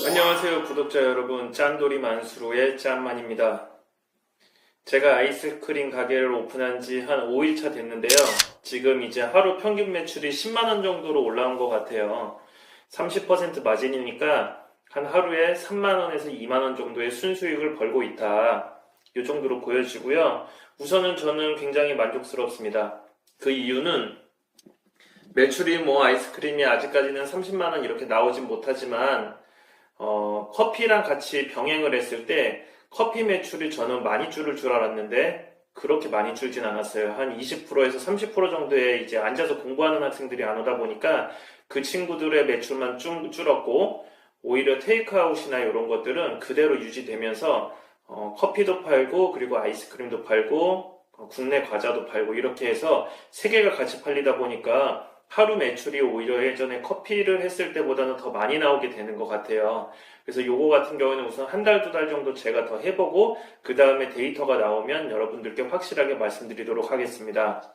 안녕하세요 구독자 여러분, 짠돌이 만수르의 짠만입니다. 제가 아이스크림 가게를 오픈한 지 한 5일차 됐는데요. 지금 이제 하루 평균 매출이 10만원 정도로 올라온 것 같아요. 30% 마진이니까 한 하루에 3만원에서 2만원 정도의 순수익을 벌고 있다, 이 정도로 보여지고요. 우선은 저는 굉장히 만족스럽습니다. 그 이유는 매출이 아이스크림이 아직까지는 30만원 이렇게 나오진 못하지만 커피랑 같이 병행을 했을 때 커피 매출이 저는 많이 줄을 줄 알았는데 그렇게 많이 줄진 않았어요. 한 20%에서 30% 정도의 이제 앉아서 공부하는 학생들이 안 오다 보니까 그 친구들의 매출만 쭉 줄었고, 오히려 테이크아웃이나 이런 것들은 그대로 유지되면서 커피도 팔고 그리고 아이스크림도 팔고 국내 과자도 팔고 이렇게 해서 세 개가 같이 팔리다 보니까 하루 매출이 오히려 예전에 커피를 했을 때보다는 더 많이 나오게 되는 것 같아요. 그래서 요거 같은 경우에는 우선 한 달, 두 달 정도 제가 더 해보고 그 다음에 데이터가 나오면 여러분들께 확실하게 말씀드리도록 하겠습니다.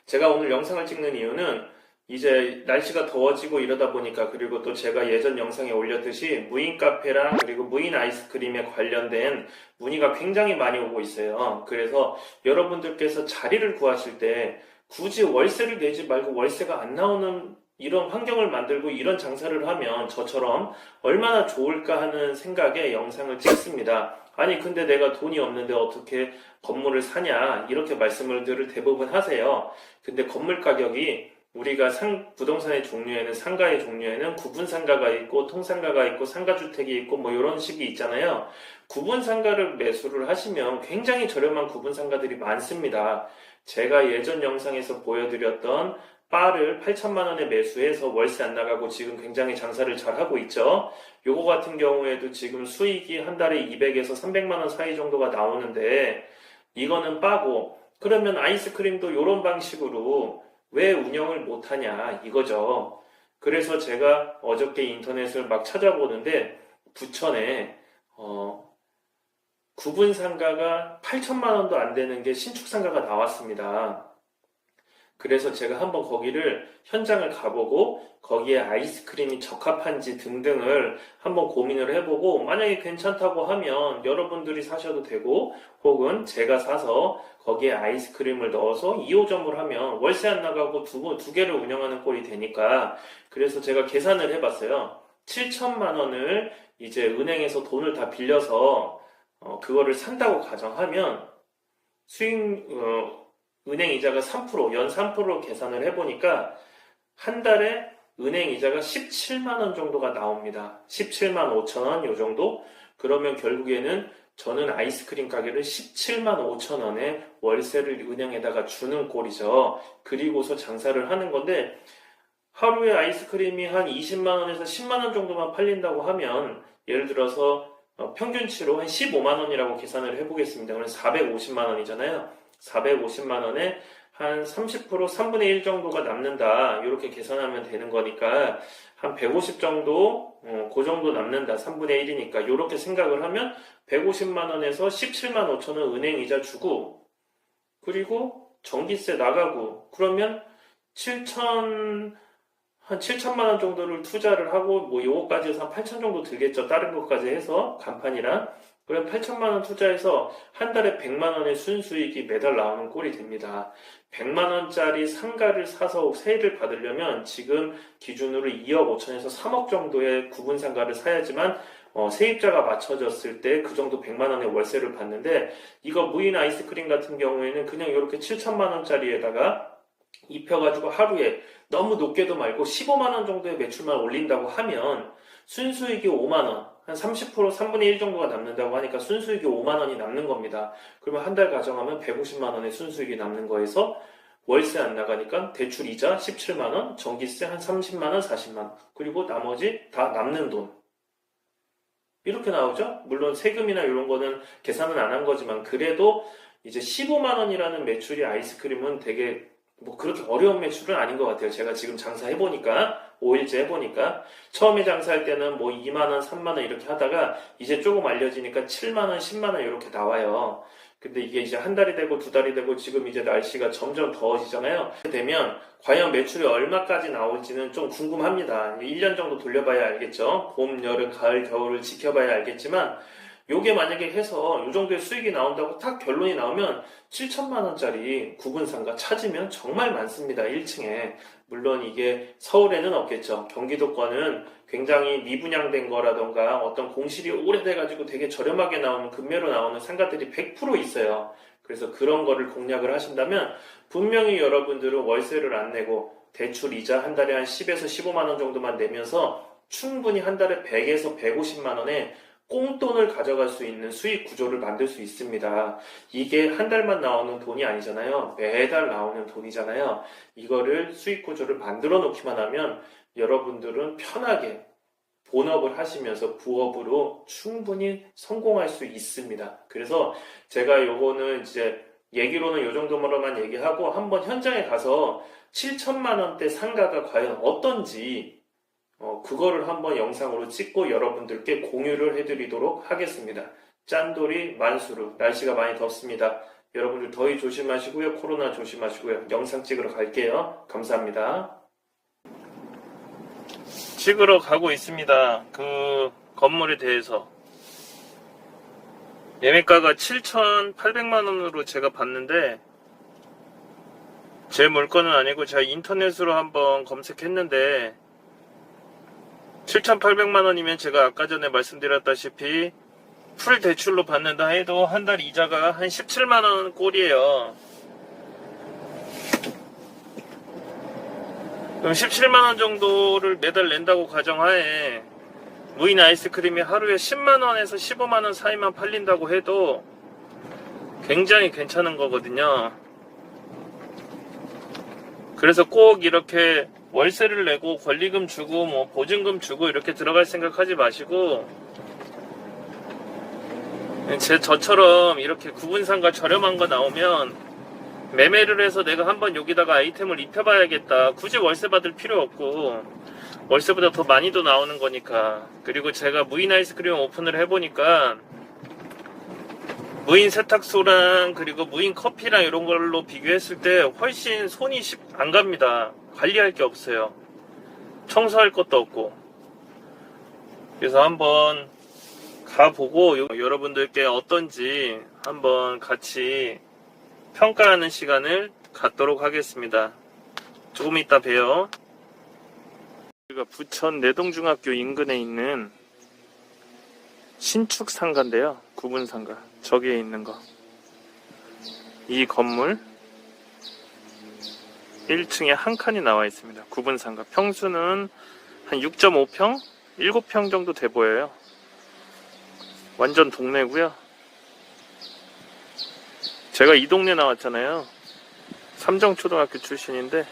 제가 오늘 영상을 찍는 이유는 이제 날씨가 더워지고 이러다 보니까, 그리고 또 제가 예전 영상에 올렸듯이 무인 카페랑 그리고 무인 아이스크림에 관련된 문의가 굉장히 많이 오고 있어요. 그래서 여러분들께서 자리를 구하실 때 굳이 월세를 내지 말고 월세가 안 나오는 이런 환경을 만들고 이런 장사를 하면 저처럼 얼마나 좋을까 하는 생각에 영상을 찍습니다. 아니 근데 내가 돈이 없는데 어떻게 건물을 사냐, 이렇게 말씀을 대부분 하세요. 근데 건물 가격이 우리가 부동산의 종류에는, 상가의 종류에는 구분상가가 있고 통상가가 있고 상가주택이 있고 이런 식이 있잖아요. 구분상가를 매수를 하시면 굉장히 저렴한 구분상가들이 많습니다. 제가 예전 영상에서 보여드렸던 바를 8천만 원에 매수해서 월세 안 나가고 지금 굉장히 장사를 잘 하고 있죠. 요거 같은 경우에도 지금 수익이 한 달에 200에서 300만 원 사이 정도가 나오는데, 이거는 바고, 그러면 아이스크림도 요런 방식으로 왜 운영을 못하냐 이거죠. 그래서 제가 어저께 인터넷을 막 찾아보는데 부천에 구분 상가가 8천만 원도 안 되는 게 신축 상가가 나왔습니다. 그래서 제가 한번 거기를 현장을 가보고 거기에 아이스크림이 적합한지 등등을 한번 고민을 해보고, 만약에 괜찮다고 하면 여러분들이 사셔도 되고, 혹은 제가 사서 거기에 아이스크림을 넣어서 2호점을 하면 월세 안 나가고 두 개를 운영하는 꼴이 되니까, 그래서 제가 계산을 해봤어요. 7천만 원을 이제 은행에서 돈을 다 빌려서 그거를 산다고 가정하면 수익 은행 이자가 3%, 연 3%로 계산을 해보니까 한 달에 은행 이자가 17만 원 정도가 나옵니다. 17만 5천 원 요 정도? 그러면 결국에는 저는 아이스크림 가게를 17만 5천 원에 월세를 은행에다가 주는 꼴이죠. 그리고서 장사를 하는 건데, 하루에 아이스크림이 한 20만 원에서 10만 원 정도만 팔린다고 하면, 예를 들어서 평균치로 한 15만 원이라고 계산을 해보겠습니다. 그럼 450만 원이잖아요. 450만 원에 한 30%, 3분의 1 정도가 남는다, 이렇게 계산하면 되는 거니까 한 150 정도, 그 정도 남는다, 3분의 1이니까 이렇게 생각을 하면 150만 원에서 17만 5천 원 은행 이자 주고, 그리고 전기세 나가고, 그러면 한 7천만 원 정도를 투자를 하고, 요거까지 해서 한 8천 정도 들겠죠. 다른 것까지 해서 간판이랑. 그럼 8천만 원 투자해서 한 달에 100만 원의 순수익이 매달 나오는 꼴이 됩니다. 100만 원짜리 상가를 사서 세를 받으려면 지금 기준으로 2억 5천에서 3억 정도의 구분 상가를 사야지만 세입자가 맞춰졌을 때 그 정도 100만 원의 월세를 받는데, 이거 무인 아이스크림 같은 경우에는 그냥 이렇게 7천만 원짜리에다가 입혀가지고 하루에 너무 높게도 말고 15만 원 정도의 매출만 올린다고 하면 순수익이 5만 원, 한 30%, 3분의 1 정도가 남는다고 하니까 순수익이 5만 원이 남는 겁니다. 그러면 한 달 가정하면 150만 원의 순수익이 남는 거에서 월세 안 나가니까 대출 이자 17만 원, 전기세 한 30만 원, 40만 원, 그리고 나머지 다 남는 돈. 이렇게 나오죠? 물론 세금이나 이런 거는 계산은 안 한 거지만, 그래도 이제 15만 원이라는 매출이 아이스크림은 되게 그렇게 어려운 매출은 아닌 것 같아요. 제가 지금 장사해보니까, 5일째 해보니까, 처음에 장사할 때는 2만원, 3만원 이렇게 하다가, 이제 조금 알려지니까 7만원, 10만원 이렇게 나와요. 근데 이게 이제 한 달이 되고 두 달이 되고 지금 이제 날씨가 점점 더워지잖아요. 되면 과연 매출이 얼마까지 나올지는 좀 궁금합니다. 1년 정도 돌려봐야 알겠죠. 봄, 여름, 가을, 겨울을 지켜봐야 알겠지만 요게 만약에 해서 요 정도의 수익이 나온다고 딱 결론이 나오면 7천만 원짜리 구분상가 찾으면 정말 많습니다. 1층에. 물론 이게 서울에는 없겠죠. 경기도권은 굉장히 미분양된 거라던가 어떤 공실이 오래돼가지고 되게 저렴하게 나오는 급매로 나오는 상가들이 100% 있어요. 그래서 그런 거를 공략을 하신다면 분명히 여러분들은 월세를 안 내고 대출 이자 한 달에 한 10에서 15만 원 정도만 내면서 충분히 한 달에 100에서 150만 원에 꽁돈을 가져갈 수 있는 수익 구조를 만들 수 있습니다. 이게 한 달만 나오는 돈이 아니잖아요. 매달 나오는 돈이잖아요. 이거를 수익 구조를 만들어 놓기만 하면 여러분들은 편하게 본업을 하시면서 부업으로 충분히 성공할 수 있습니다. 그래서 제가 요거는 이제 얘기로는 요 정도로만 얘기하고 한번 현장에 가서 7천만 원대 상가가 과연 어떤지 그거를 한번 영상으로 찍고 여러분들께 공유를 해드리도록 하겠습니다. 짠돌이 만수르, 날씨가 많이 덥습니다. 여러분들 더위 조심하시고요. 코로나 조심하시고요. 영상 찍으러 갈게요. 감사합니다. 찍으러 가고 있습니다. 그 건물에 대해서 매매가가 7,800만 원으로 제가 봤는데 제 물건은 아니고 제가 인터넷으로 한번 검색했는데 7,800만 원이면 제가 아까 전에 말씀드렸다시피 풀 대출로 받는다 해도 한 달 이자가 한 17만 원 꼴이에요. 그럼 17만 원 정도를 매달 낸다고 가정하에 무인 아이스크림이 하루에 10만 원에서 15만 원 사이만 팔린다고 해도 굉장히 괜찮은 거거든요. 그래서 꼭 이렇게 월세를 내고 권리금 주고 뭐 보증금 주고 이렇게 들어갈 생각하지 마시고 저처럼 이렇게 구분상가 저렴한 거 나오면 매매를 해서 내가 한번 여기다가 아이템을 입혀봐야겠다. 굳이 월세 받을 필요 없고 월세보다 더 많이도 나오는 거니까. 그리고 제가 무인 아이스크림 오픈을 해보니까 무인 세탁소랑 그리고 무인 커피랑 이런 걸로 비교했을 때 훨씬 손이 안 갑니다. 관리할 게 없어요. 청소할 것도 없고. 그래서 한번 가보고 여러분들께 어떤지 한번 같이 평가하는 시간을 갖도록 하겠습니다. 조금 이따 봬요. 여기가 부천 내동중학교 인근에 있는 신축 상가인데요. 구분 상가. 저기에 있는 거. 이 건물 1층에 한 칸이 나와 있습니다. 구분 상가. 평수는 한 6.5평? 7평 정도 돼 보여요. 완전 동네고요. 제가 이 동네 나왔잖아요. 삼정초등학교 출신인데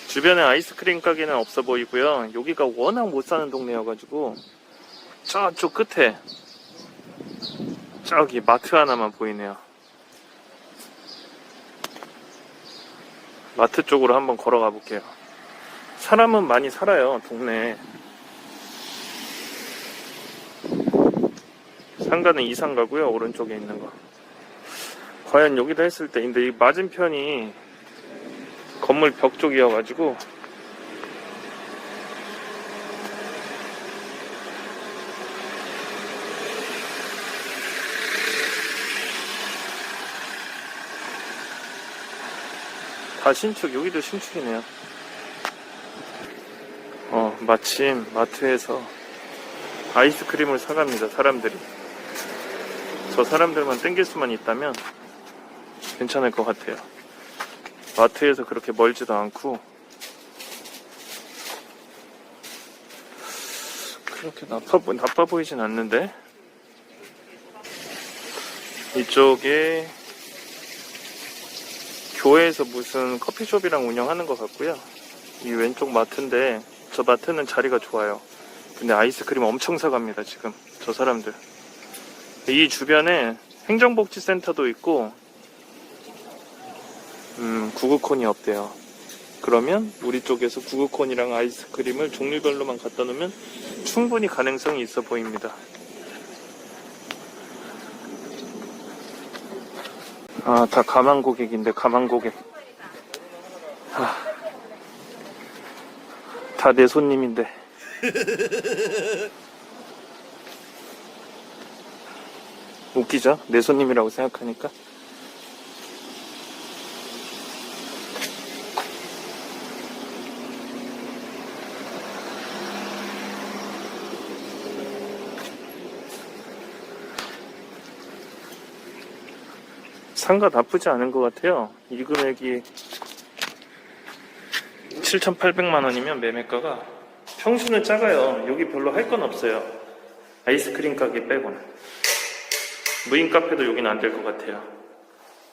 주변에 아이스크림 가게는 없어 보이고요. 여기가 워낙 못 사는 동네여가지고 저쪽 끝에 저기 마트 하나만 보이네요. 마트 쪽으로 한번 걸어가 볼게요. 사람은 많이 살아요, 동네에. 상가는 이 상가고요, 오른쪽에 있는 거. 과연 여기다 했을 때, 근데 이 맞은편이 건물 벽 쪽이어가지고 다 신축, 여기도 신축이네요. 마침 마트에서 아이스크림을 사갑니다, 사람들이. 저 사람들만 땡길 수만 있다면 괜찮을 것 같아요. 마트에서 그렇게 멀지도 않고 그렇게 나빠 보이진 않는데. 이쪽에 교회에서 무슨 커피숍이랑 운영하는 것 같고요. 이 왼쪽 마트인데 저 마트는 자리가 좋아요. 근데 아이스크림 엄청 사갑니다, 지금 저 사람들. 이 주변에 행정복지센터도 있고 구구콘이 없대요. 그러면 우리 쪽에서 구구콘이랑 아이스크림을 종류별로만 갖다 놓으면 충분히 가능성이 있어 보입니다. 아, 다 가망 고객인데, 가망 고객. 다 내 손님인데. 웃기죠? 내 손님이라고 생각하니까. 상가 나쁘지 않은 것 같아요. 이 금액이 7,800만 원이면 매매가가 평수는 작아요. 여기 별로 할 건 없어요. 아이스크림 가게 빼고는. 무인 카페도 여기는 안 될 것 같아요.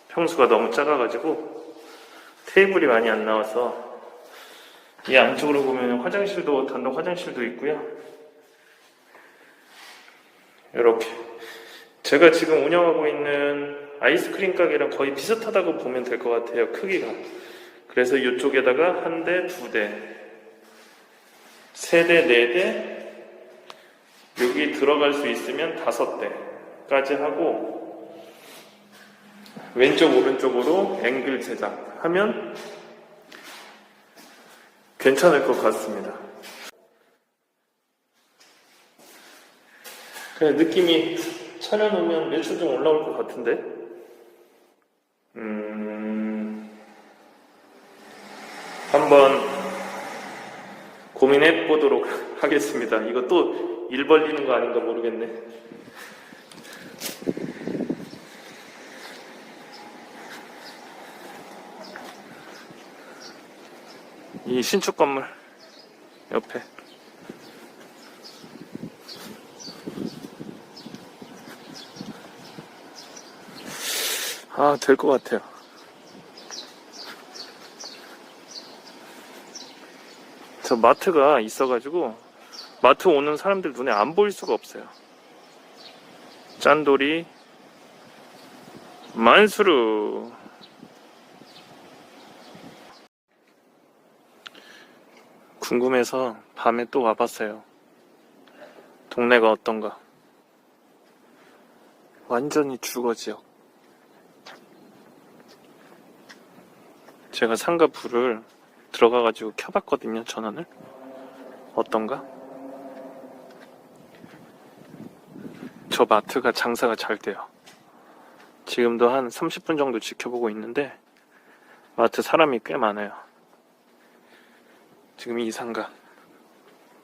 평수가 너무 작아가지고 테이블이 많이 안 나와서. 이 안쪽으로 보면 화장실도, 단독 화장실도 있고요. 이렇게 제가 지금 운영하고 있는 아이스크림 가게랑 거의 비슷하다고 보면 될 것 같아요. 크기가. 그래서 이쪽에다가 한 대, 두 대, 세 대, 네 대, 여기 들어갈 수 있으면 다섯 대까지 하고, 왼쪽 오른쪽으로 앵글 제작하면 괜찮을 것 같습니다. 그냥 느낌이 차려놓으면 매출 좀 올라올 것 같은데. 한번 고민해 보도록 하겠습니다. 이거 또 일 벌리는 거 아닌가 모르겠네. 이 신축 건물 옆에 될 것 같아요. 저 마트가 있어가지고 마트 오는 사람들 눈에 안 보일 수가 없어요. 짠돌이 만수르. 궁금해서 밤에 또 와봤어요. 동네가 어떤가. 완전히 주거 지역. 제가 상가 불을 들어가가지고 켜봤거든요. 전원을. 어떤가? 저 마트가 장사가 잘 돼요. 지금도 한 30분 정도 지켜보고 있는데 마트 사람이 꽤 많아요. 지금 이 상가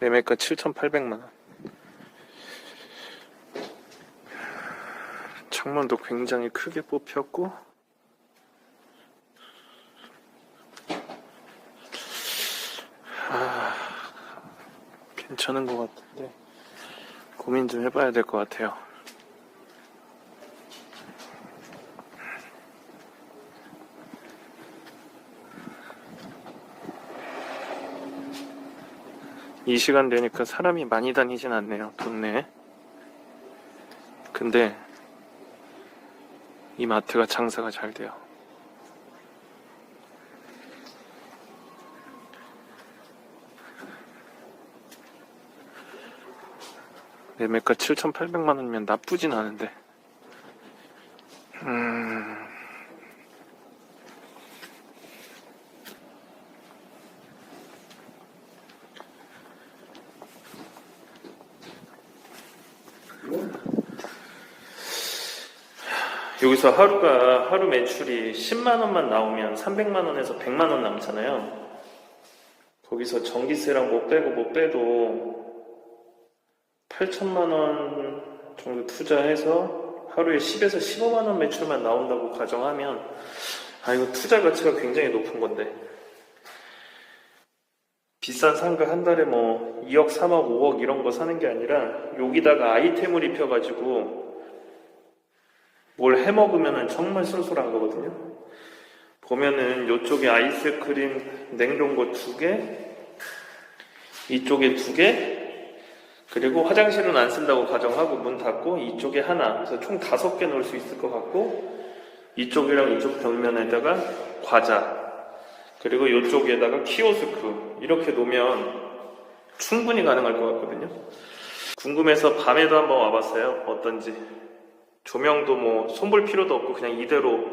매매가 7,800만 원. 창문도 굉장히 크게 뽑혔고, 괜찮은 것 같은데 고민 좀 해봐야 될 것 같아요. 이 시간 되니까 사람이 많이 다니진 않네요, 동네에. 근데 이 마트가 장사가 잘 돼요. 매매가 7,800만 원이면 나쁘진 않은데. 여기서 하루 매출이 10만 원만 나오면 300만 원에서 100만 원 남잖아요. 거기서 전기세랑 못 빼도 8천만 원 정도 투자해서 하루에 10에서 15만 원 매출만 나온다고 가정하면, 이거 투자 가치가 굉장히 높은 건데. 비싼 상가 한 달에 뭐 2억, 3억, 5억 이런 거 사는 게 아니라 여기다가 아이템을 입혀가지고 뭘 해먹으면 정말 쏠쏠한 거거든요. 보면은 이쪽에 아이스크림 냉동고 2개, 이쪽에 2개, 그리고 화장실은 안 쓴다고 가정하고 문 닫고 이쪽에 하나, 그래서 총 5개 넣을 수 있을 것 같고, 이쪽이랑 이쪽 벽면에다가 과자, 그리고 이쪽에다가 키오스크 이렇게 놓으면 충분히 가능할 것 같거든요. 궁금해서 밤에도 한번 와봤어요. 어떤지. 조명도 뭐 손볼 필요도 없고 그냥 이대로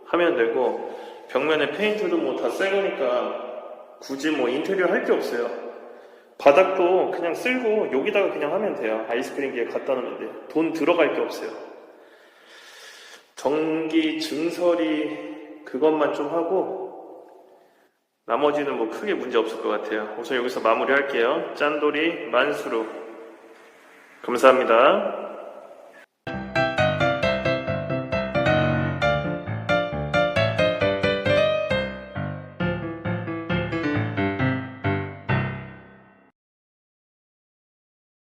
하면 되고, 벽면에 페인트도 뭐 다 새 거니까 굳이 뭐 인테리어 할 게 없어요. 바닥도 그냥 쓸고 여기다가 그냥 하면 돼요. 아이스크림기에 갖다 놓으면 돼요. 돈 들어갈 게 없어요. 전기 증설이 그것만 좀 하고 나머지는 뭐 크게 문제 없을 것 같아요. 우선 여기서 마무리 할게요. 짠돌이 만수루. 감사합니다.